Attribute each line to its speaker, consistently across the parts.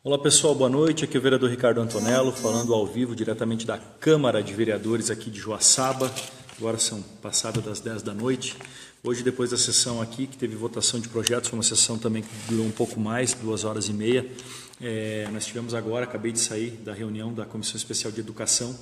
Speaker 1: Olá pessoal, boa noite. Aqui é o vereador Ricardo Antonello, falando ao vivo diretamente da Câmara de Vereadores aqui de Joaçaba. Agora são passadas das 10 da noite. Hoje, depois da sessão aqui, que teve votação de projetos, foi uma sessão também que durou um pouco mais, 2h30. Nós tivemos agora, acabei de sair da reunião da Comissão Especial de Educação.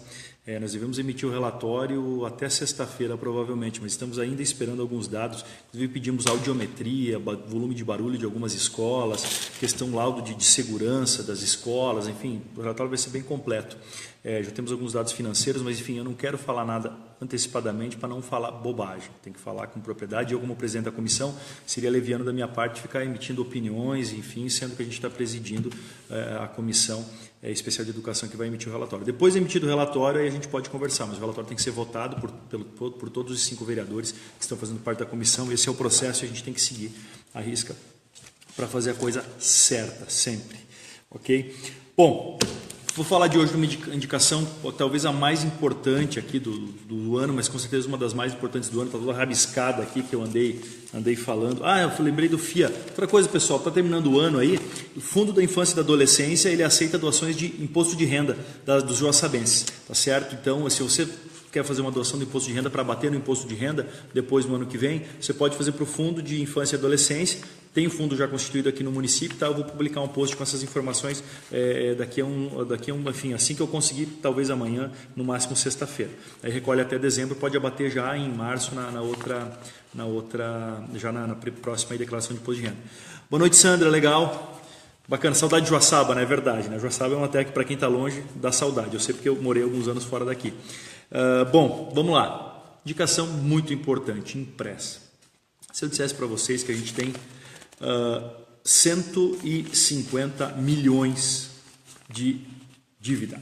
Speaker 1: Nós devemos emitir o relatório até sexta-feira, provavelmente, mas estamos ainda esperando alguns dados. Inclusive, pedimos audiometria, volume de barulho de algumas escolas, questão laudo de segurança das escolas, enfim, o relatório vai ser bem completo. Já temos alguns dados financeiros, mas enfim, eu não quero falar nada antecipadamente para não falar bobagem. Tem que falar com propriedade. Eu, como presidente da comissão, seria leviano da minha parte ficar emitindo opiniões, enfim, sendo que a gente está presidindo a comissão especial de educação que vai emitir o relatório. Depois de emitido o relatório, aí a gente pode conversar, mas o relatório tem que ser votado por todos os 5 vereadores que estão fazendo parte da comissão. Esse é o processo e a gente tem que seguir a risca para fazer a coisa certa, sempre. Ok? Bom, vou falar de hoje de uma indicação, talvez a mais importante aqui do ano, mas com certeza uma das mais importantes do ano, está toda rabiscada aqui que eu andei falando. Eu lembrei do FIA. Outra coisa, pessoal, está terminando o ano aí, o Fundo da Infância e da Adolescência, ele aceita doações de imposto de renda dos joaçabenses, tá certo? Então, se você quer fazer uma doação de imposto de renda para bater no imposto de renda depois no ano que vem, você pode fazer para o Fundo de Infância e Adolescência. Tem um fundo já constituído aqui no município, tá? Eu vou publicar um post com essas informações enfim, assim que eu conseguir, talvez amanhã, no máximo sexta-feira. Aí recolhe até dezembro, pode abater já em março na próxima declaração de imposto de renda. Boa noite, Sandra, legal? Bacana, saudade de Joaçaba, não é verdade, né? Joaçaba é uma terra que, para quem está longe, dá saudade. Eu sei porque eu morei alguns anos fora daqui. Bom, vamos lá. Indicação muito importante, impressa. Se eu dissesse para vocês que a gente tem 150 milhões de dívida.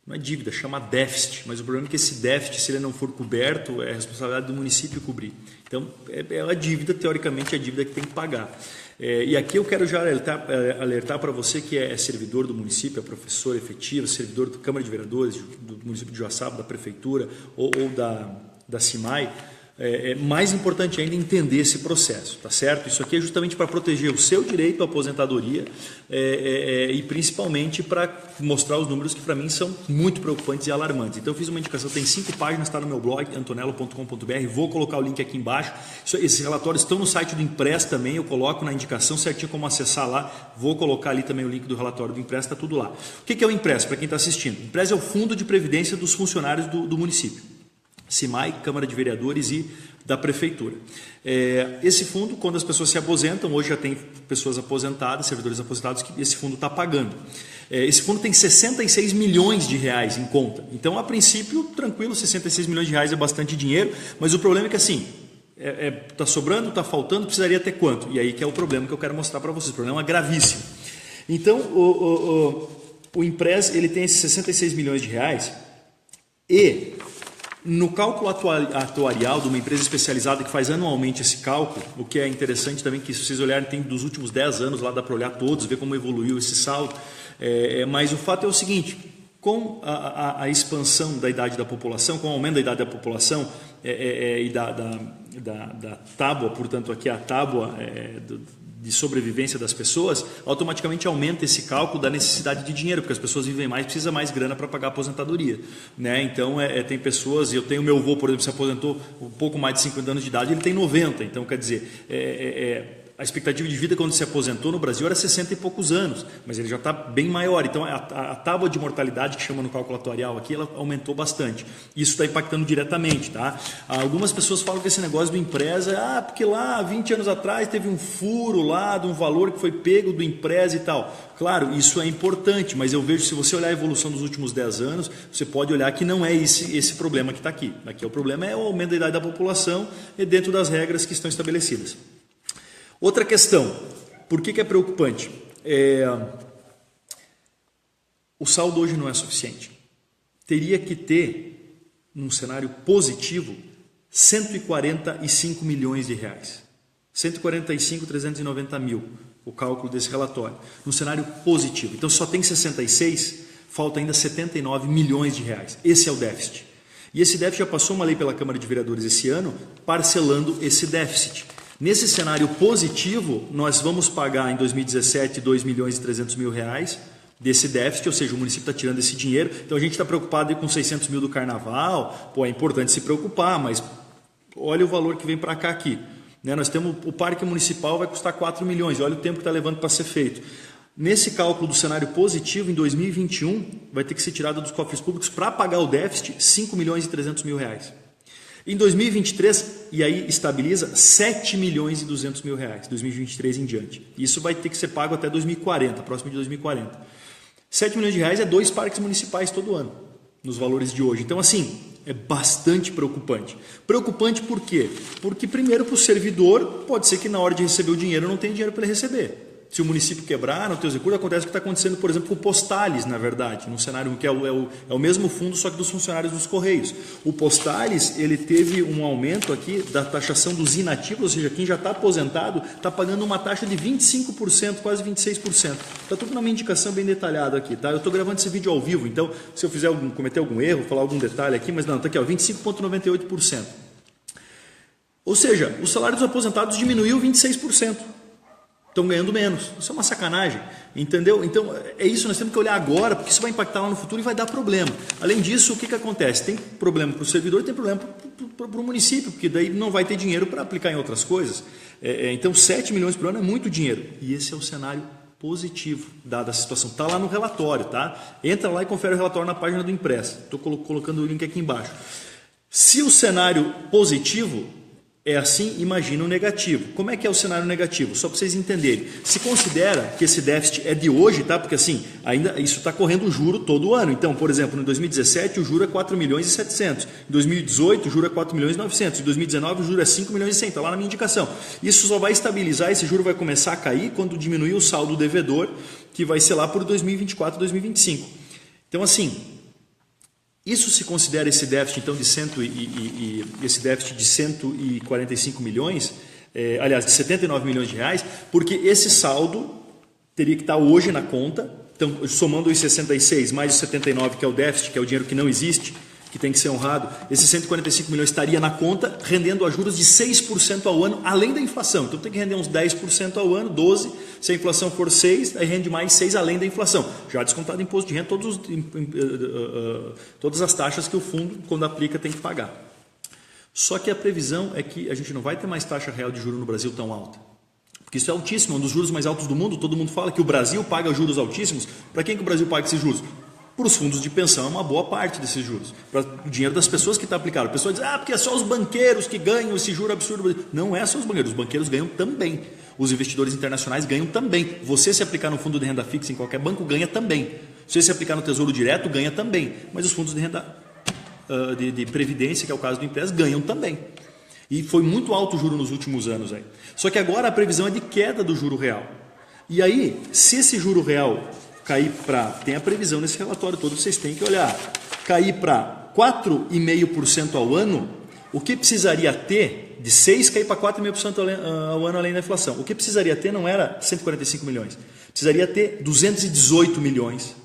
Speaker 1: Não é dívida, chama déficit, mas o problema é que esse déficit, se ele não for coberto, é a responsabilidade do município cobrir. Então, é a dívida, teoricamente, é a dívida que tem que pagar. E aqui eu quero já alertar para você que é servidor do município, é professor efetivo, servidor da Câmara de Vereadores, do município de Joaçaba, da Prefeitura ou da CIMAI. É mais importante ainda entender esse processo, tá certo? Isso aqui é justamente para proteger o seu direito à aposentadoria e principalmente para mostrar os números que para mim são muito preocupantes e alarmantes. Então eu fiz uma indicação, tem 5 páginas, está no meu blog, antonello.com.br, vou colocar o link aqui embaixo. Esses relatórios estão no site do Impress também, eu coloco na indicação certinho como acessar lá, vou colocar ali também o link do relatório do Impress, está tudo lá. O que é o Impress, para quem está assistindo? O Impress é o Fundo de Previdência dos Funcionários do município. CIMAI, Câmara de Vereadores e da Prefeitura. Esse fundo, quando as pessoas se aposentam, hoje já tem pessoas aposentadas, servidores aposentados, que esse fundo está pagando. Esse fundo tem 66 milhões de reais em conta. Então, a princípio, tranquilo, 66 milhões de reais é bastante dinheiro, mas o problema é que assim, está sobrando, está faltando, precisaria ter quanto? E aí que é o problema que eu quero mostrar para vocês, o problema é gravíssimo. Então, o Impress, ele tem esses 66 milhões de reais e no cálculo atuarial de uma empresa especializada que faz anualmente esse cálculo, o que é interessante também, que se vocês olharem, tem dos últimos 10 anos, lá dá para olhar todos, ver como evoluiu esse saldo, mas o fato é o seguinte, com a expansão da idade da população, com o aumento da idade da população e da tábua, portanto aqui a tábua de sobrevivência das pessoas, automaticamente aumenta esse cálculo da necessidade de dinheiro, porque as pessoas vivem mais, precisa mais grana para pagar a aposentadoria, né? Então tem pessoas, eu tenho meu avô, por exemplo, se aposentou um pouco mais de 50 anos de idade, ele tem 90, então quer dizer, a expectativa de vida quando se aposentou no Brasil era 60 e poucos anos, mas ele já está bem maior, então a tábua de mortalidade que chama no cálculo atuarial aqui, ela aumentou bastante, isso está impactando diretamente, tá? Algumas pessoas falam que esse negócio do empresa, porque lá 20 anos atrás teve um furo lá de um valor que foi pego do empresa e tal. Claro, isso é importante, mas eu vejo, se você olhar a evolução dos últimos 10 anos, você pode olhar que não é esse problema que está aqui. Aqui o problema é o aumento da idade da população e dentro das regras que estão estabelecidas. Outra questão, por que é preocupante? O saldo hoje não é suficiente. Teria que ter, num cenário positivo, 145 milhões de reais. 145.390 mil, o cálculo desse relatório. No cenário positivo. Então, só tem 66, falta ainda 79 milhões de reais. Esse é o déficit. E esse déficit já passou uma lei pela Câmara de Vereadores esse ano, parcelando esse déficit. Nesse cenário positivo, nós vamos pagar em 2017 R$ 2.300.000 desse déficit, ou seja, o município está tirando esse dinheiro. Então a gente está preocupado com 600 mil do carnaval, pô, é importante se preocupar, mas olha o valor que vem para cá aqui. Né? Nós temos o parque municipal vai custar 4 milhões, olha o tempo que está levando para ser feito. Nesse cálculo do cenário positivo, em 2021, vai ter que ser tirado dos cofres públicos para pagar o déficit 5.300.000 reais. Em 2023, e aí estabiliza 7.200.000 reais, 2023 em diante. Isso vai ter que ser pago até 2040, próximo de 2040. 7 milhões de reais é 2 parques municipais todo ano, nos valores de hoje. Então, assim, é bastante preocupante. Preocupante por quê? Porque, primeiro, para o servidor, pode ser que na hora de receber o dinheiro não tenha dinheiro para ele receber. Se o município quebrar, não ter os recursos, acontece o que está acontecendo, por exemplo, com o Postales, na verdade, num cenário que é o mesmo fundo, só que dos funcionários dos Correios. O Postales, ele teve um aumento aqui da taxação dos inativos, ou seja, quem já está aposentado está pagando uma taxa de 25%, quase 26%. Está tudo na minha indicação bem detalhado aqui, tá? Eu estou gravando esse vídeo ao vivo, então se eu cometer algum erro, falar algum detalhe aqui, mas não, está aqui, ó, 25,98%. Ou seja, o salário dos aposentados diminuiu 26%. Estão ganhando menos. Isso é uma sacanagem, entendeu? Então, é isso, nós temos que olhar agora, porque isso vai impactar lá no futuro e vai dar problema. Além disso, o que acontece? Tem problema para o servidor e tem problema para o município, porque daí não vai ter dinheiro para aplicar em outras coisas. Então, 7 milhões por ano é muito dinheiro. E esse é o cenário positivo, dada a situação. Está lá no relatório, tá? Entra lá e confere o relatório na página do Impressa. Estou colocando o link aqui embaixo. Se o cenário positivo é assim, imagina o negativo. Como é que é o cenário negativo? Só para vocês entenderem. Se considera que esse déficit é de hoje, tá? Porque assim, ainda isso está correndo juro todo ano. Então, por exemplo, em 2017 o juro é 4 milhões e 700. Em 2018 o juro é 4 milhões e 900. Em 2019 o juro é 5 milhões e 100. Está lá na minha indicação. Isso só vai estabilizar, esse juro vai começar a cair quando diminuir o saldo devedor, que vai ser lá por 2024, 2025. Então, assim, isso se considera esse déficit então esse déficit de 145 milhões, aliás, de 79 milhões de reais, porque esse saldo teria que estar hoje na conta, então somando os 66 mais os 79, que é o déficit, que é o dinheiro que não existe, que tem que ser honrado, esses 145 milhões estaria na conta, rendendo a juros de 6% ao ano, além da inflação. Então tem que render uns 10% ao ano, 12%, se a inflação for 6%, aí rende mais 6% além da inflação. Já descontado imposto de renda, todas as taxas que o fundo, quando aplica, tem que pagar. Só que a previsão é que a gente não vai ter mais taxa real de juros no Brasil tão alta. Porque isso é altíssimo, é um dos juros mais altos do mundo. Todo mundo fala que o Brasil paga juros altíssimos. Para quem que o Brasil paga esses juros? Para os fundos de pensão é uma boa parte desses juros. Para o dinheiro das pessoas que está aplicado. A pessoa diz, porque é só os banqueiros que ganham esse juro absurdo. Não é só os banqueiros ganham também. Os investidores internacionais ganham também. Você se aplicar no fundo de renda fixa em qualquer banco, ganha também. Se você se aplicar no Tesouro Direto, ganha também. Mas os fundos de renda de previdência, que é o caso do Impress, ganham também. E foi muito alto o juro nos últimos anos. Aí. Só que agora a previsão é de queda do juro real. E aí, se esse juro real cair para, tem a previsão nesse relatório todo, vocês têm que olhar, cair para 4,5% ao ano, o que precisaria ter, de 6 cair para 4,5% ao ano além da inflação, o que precisaria ter não era 145 milhões, precisaria ter 218 milhões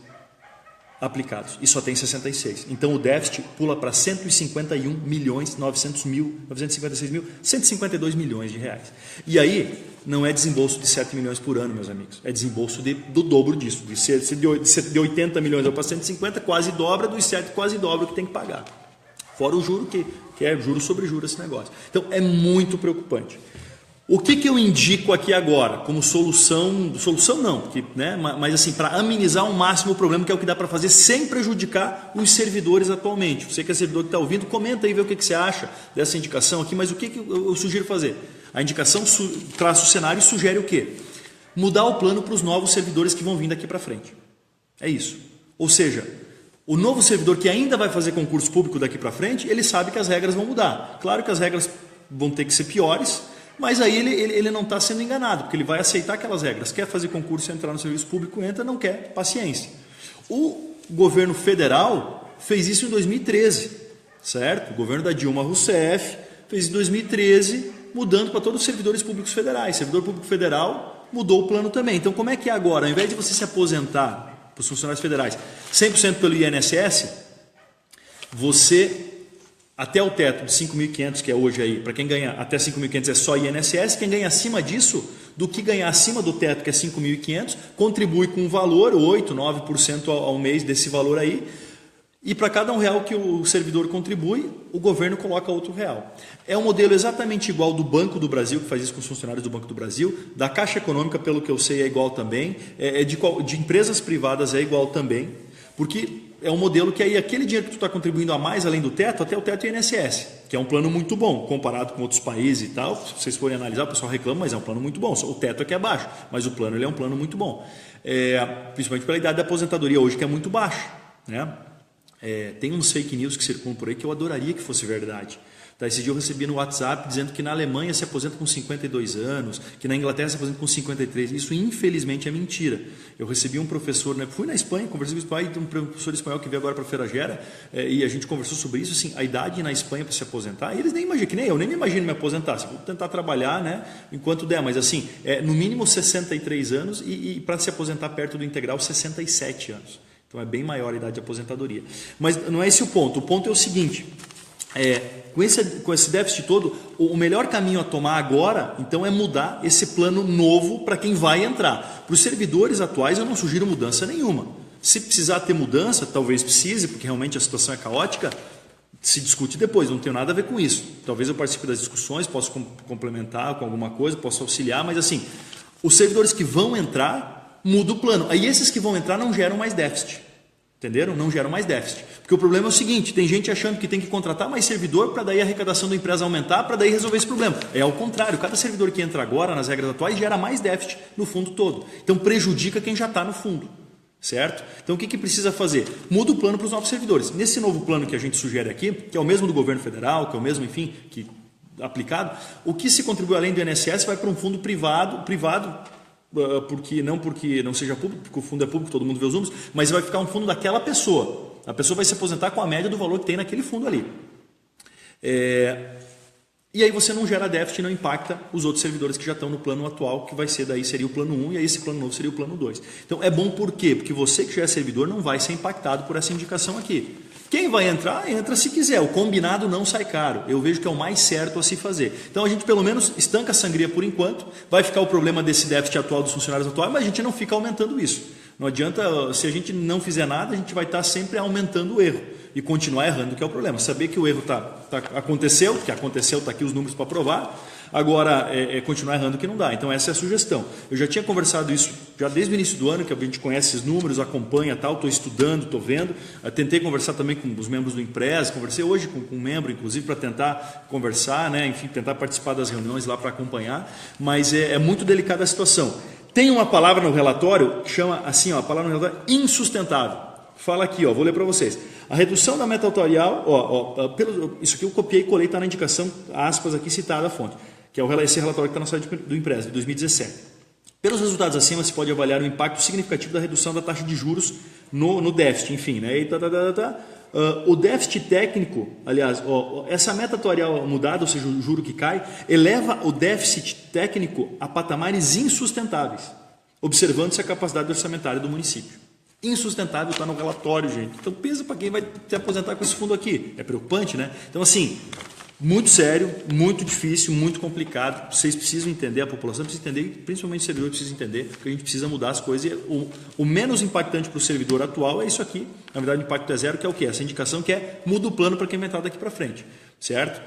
Speaker 1: aplicados, e só tem 66. Então o déficit pula para 151 milhões 956 mil, 152 milhões de reais. E aí não é desembolso de 7 milhões por ano, meus amigos, é desembolso do dobro disso, de 80 milhões para 150, quase dobra, dos 7 quase dobra o que tem que pagar. Fora o juro que é juro sobre juro esse negócio. Então é muito preocupante. O que eu indico aqui agora como solução não, mas assim, para amenizar ao máximo o problema, que é o que dá para fazer sem prejudicar os servidores atualmente. Você que é servidor que está ouvindo, comenta aí, vê o que você acha dessa indicação aqui, mas o que eu sugiro fazer? A indicação traça o cenário e sugere o quê? Mudar o plano para os novos servidores que vão vir daqui para frente. É isso. Ou seja, o novo servidor que ainda vai fazer concurso público daqui para frente, ele sabe que as regras vão mudar. Claro que as regras vão ter que ser piores, mas aí ele não está sendo enganado, porque ele vai aceitar aquelas regras. Quer fazer concurso e entrar no serviço público, entra, não quer, paciência. O governo federal fez isso em 2013, certo? O governo da Dilma Rousseff fez em 2013, mudando para todos os servidores públicos federais. O servidor público federal mudou o plano também. Então como é que é agora? Ao invés de você se aposentar para os funcionários federais 100% pelo INSS, você até o teto de 5.500, que é hoje aí, para quem ganha até 5.500 é só INSS, quem ganha acima disso, do que ganhar acima do teto, que é 5.500, contribui com um valor, 8%, 9% ao mês desse valor aí, e para cada R$1 que o servidor contribui, o governo coloca outro real. É um modelo exatamente igual do Banco do Brasil, que faz isso com os funcionários do Banco do Brasil, da Caixa Econômica, pelo que eu sei, é igual também, de empresas privadas é igual também, porque é um modelo que aí aquele dinheiro que tu está contribuindo a mais, além do teto, até o teto é INSS, que é um plano muito bom, comparado com outros países e tal. Se vocês forem analisar, o pessoal reclama, mas é um plano muito bom. O teto aqui é baixo, mas o plano ele é um plano muito bom. Principalmente pela idade da aposentadoria hoje, que é muito baixa, né? Tem uns fake news que circulam por aí que eu adoraria que fosse verdade. Tá, esse dia eu recebi no WhatsApp dizendo que na Alemanha se aposenta com 52 anos, que na Inglaterra se aposenta com 53. Isso infelizmente é mentira. Eu recebi um professor, né, fui na Espanha, conversei com o pai, um professor espanhol que veio agora para Feira Gera, e a gente conversou sobre isso, assim, a idade na Espanha para se aposentar, e eles nem imaginam, que nem eu, nem me imagino me aposentar, vou tentar trabalhar, né, enquanto der, mas assim, no mínimo 63 anos e para se aposentar perto do integral 67 anos. Então é bem maior a idade de aposentadoria. Mas não é esse o ponto é o seguinte, com esse déficit todo, o melhor caminho a tomar agora, então, é mudar esse plano novo para quem vai entrar. Para os servidores atuais eu não sugiro mudança nenhuma. Se precisar ter mudança, talvez precise, porque realmente a situação é caótica, se discute depois, não tenho nada a ver com isso. Talvez eu participe das discussões, posso complementar com alguma coisa, posso auxiliar, mas assim, os servidores que vão entrar, muda o plano. Aí esses que vão entrar não geram mais déficit. Entenderam? Não geram mais déficit. Porque o problema é o seguinte, tem gente achando que tem que contratar mais servidor para daí a arrecadação da empresa aumentar, para daí resolver esse problema. É ao contrário, cada servidor que entra agora nas regras atuais gera mais déficit no fundo todo. Então prejudica quem já está no fundo. Certo? Então o que precisa fazer? Muda o plano para os novos servidores. Nesse novo plano que a gente sugere aqui, que é o mesmo do governo federal, que é o mesmo, enfim, que aplicado, o que se contribui além do INSS vai para um fundo privado, porque não seja público, porque o fundo é público, todo mundo vê os números, mas vai ficar um fundo daquela pessoa. A pessoa vai se aposentar com a média do valor que tem naquele fundo ali. E aí você não gera déficit e não impacta os outros servidores que já estão no plano atual, que vai ser daí seria o plano 1 e aí esse plano novo seria o plano 2. Então é bom por quê? Porque você que já é servidor não vai ser impactado por essa indicação aqui. Quem vai entrar, entra se quiser. O combinado não sai caro. Eu vejo que é o mais certo a se fazer. Então a gente pelo menos estanca a sangria por enquanto. Vai ficar o problema desse déficit atual dos funcionários atuais, mas a gente não fica aumentando isso. Não adianta, se a gente não fizer nada, a gente vai estar sempre aumentando o erro e continuar errando, que é o problema. Saber que o erro aconteceu, está aqui os números para provar. Agora, continuar errando que não dá. Então, essa é a sugestão. Eu já tinha conversado isso já desde o início do ano, que a gente conhece esses números, acompanha tal, estou estudando, estou vendo. Tentei conversar também com os membros do Impresa, conversei hoje com um membro, inclusive, para tentar conversar, né? Enfim, tentar participar das reuniões lá para acompanhar, mas é muito delicada a situação. Tem uma palavra no relatório que chama assim, a palavra no relatório, insustentável. Fala aqui, vou ler para vocês. A redução da meta atuarial, isso aqui eu copiei e colei, está na indicação, aspas aqui citada a fonte, que é esse relatório que está no site do Impresa, de 2017. Pelos resultados acima, se pode avaliar o impacto significativo da redução da taxa de juros no déficit, enfim, né? O déficit técnico, aliás, essa meta atuarial mudada, ou seja, o juro que cai, eleva o déficit técnico a patamares insustentáveis, observando-se a capacidade orçamentária do município. Insustentável está no relatório, gente. Então pensa para quem vai se aposentar com esse fundo aqui. É preocupante, né? Então assim, muito sério, muito difícil, muito complicado. Vocês precisam entender, a população precisa entender, principalmente o servidor precisa entender, que a gente precisa mudar as coisas. O menos impactante para o servidor atual é isso aqui. Na verdade, o impacto é zero, que é o quê? Essa indicação que é muda o plano para quem vai entrar daqui para frente. Certo?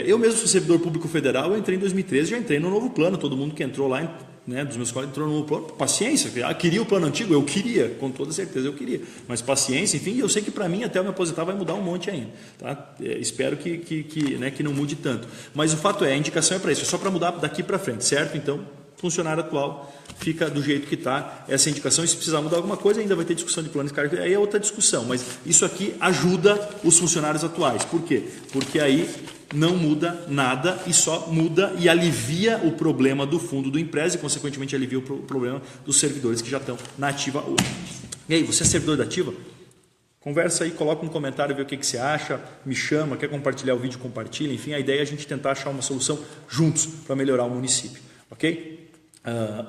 Speaker 1: Eu mesmo sou servidor público federal, eu entrei em 2013, já entrei no novo plano. Todo mundo que entrou lá, né, dos meus colegas entrou no novo plano. Paciência, queria o plano antigo? Eu queria, com toda certeza eu queria. Mas paciência, enfim, eu sei que para mim, até eu me aposentar, vai mudar um monte ainda. Tá? Espero que não mude tanto. Mas o fato é, a indicação é para isso, é só para mudar daqui para frente, certo? Então, funcionário atual fica do jeito que está essa indicação, e se precisar mudar alguma coisa ainda vai ter discussão de plano de cargo, aí é outra discussão, mas isso aqui ajuda os funcionários atuais. Por quê? Porque aí não muda nada e só muda e alivia o problema do fundo do Impresa e consequentemente alivia o problema dos servidores que já estão na ativa hoje. E aí, você é servidor da ativa? Conversa aí, coloca um comentário, vê o que você acha, me chama, quer compartilhar o vídeo, compartilha, enfim, a ideia é a gente tentar achar uma solução juntos para melhorar o município, ok?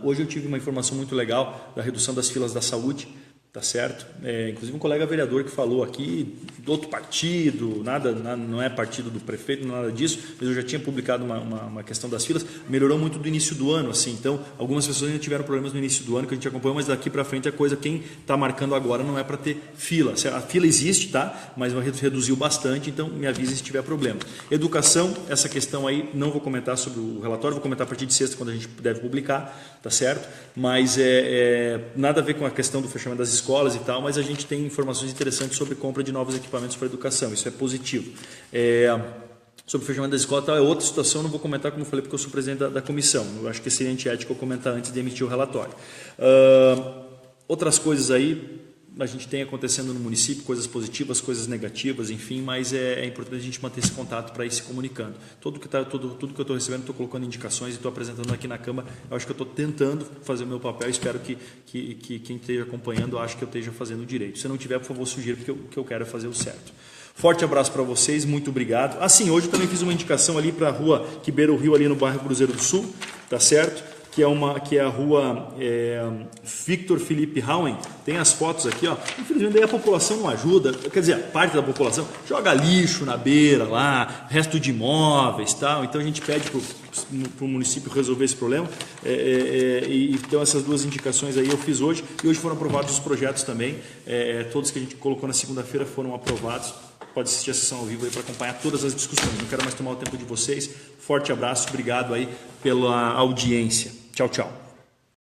Speaker 1: Hoje eu tive uma informação muito legal da redução das filas da saúde. tá certo? Inclusive um colega vereador que falou aqui, do outro partido, nada, não é partido do prefeito, nada disso, mas eu já tinha publicado uma questão das filas, melhorou muito do início do ano, assim, então algumas pessoas ainda tiveram problemas no início do ano que a gente acompanhou, mas daqui para frente a coisa, quem está marcando agora não é para ter fila, a fila existe, tá? Mas reduziu bastante, então me avise se tiver problema. Educação, essa questão aí, não vou comentar sobre o relatório, vou comentar a partir de sexta, quando a gente deve publicar, tá certo? Mas nada a ver com a questão do fechamento das escolas e tal, mas a gente tem informações interessantes sobre compra de novos equipamentos para a educação, isso é positivo. Sobre o fechamento da escola tal, é outra situação, não vou comentar como eu falei porque eu sou presidente da comissão, eu acho que seria antiético eu comentar antes de emitir o relatório. Outras coisas aí, a gente tem acontecendo no município, coisas positivas, coisas negativas, enfim, mas é importante a gente manter esse contato para ir se comunicando. Tudo que eu estou recebendo, estou colocando indicações e estou apresentando aqui na Câmara. Eu acho que eu estou tentando fazer o meu papel, espero que quem esteja acompanhando, acho que eu esteja fazendo direito. Se não tiver, por favor, sugira, porque o que eu quero é fazer o certo. Forte abraço para vocês, muito obrigado. Sim, hoje eu também fiz uma indicação ali para a rua que beira o rio, ali no bairro Cruzeiro do Sul, tá certo? Que é a rua Victor Felipe Hauen, tem as fotos aqui, ó. Infelizmente daí a população não ajuda, quer dizer, a parte da população joga lixo na beira lá, resto de imóveis, tal. Então a gente pede para o município resolver esse problema, então essas duas indicações aí eu fiz hoje, e hoje foram aprovados os projetos também, todos que a gente colocou na segunda-feira foram aprovados. Pode assistir a sessão ao vivo aí para acompanhar todas as discussões. Não quero mais tomar o tempo de vocês. Forte abraço, obrigado aí pela audiência. Tchau, tchau.